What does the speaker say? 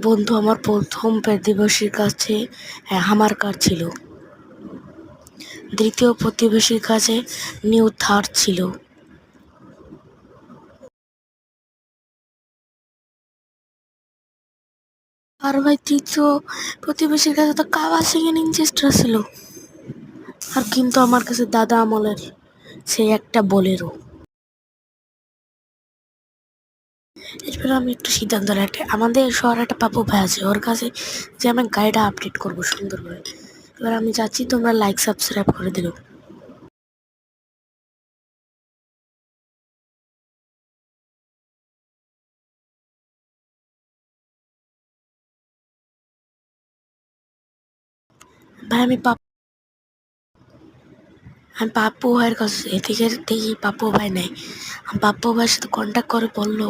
বন্ধু, আমার প্রথম প্রতিবেশীর কাছে হামার কার ছিল, দ্বিতীয় প্রতিবেশীর কাছে নিউ থার ছিল, আর ভাই তৃতীয় প্রতিবেশীর কাছে তো কাওয়াসাকি নিনজা ছিল। আর কিন্তু আমার কাছে দাদা আমলের সেই একটা বোলেরো। এরপর আমি একটু সিদ্ধান্ত নিই, আমাদের শহরে একটা পাপু ভাই আছে, ওর কাছে যে আমি গাড়িটা আপডেট করবো সুন্দর করে। এবার আমি চাচ্ছি তোমরা লাইক সাবস্ক্রাইব করে দিও। ভাই আমি পাপ্পু ভাইয়ের কাছে এদিকে দেখি পাপ্পু ভাই নেই। পাপ্পু ভাইয়ের সাথে কন্ট্যাক্ট করে বললো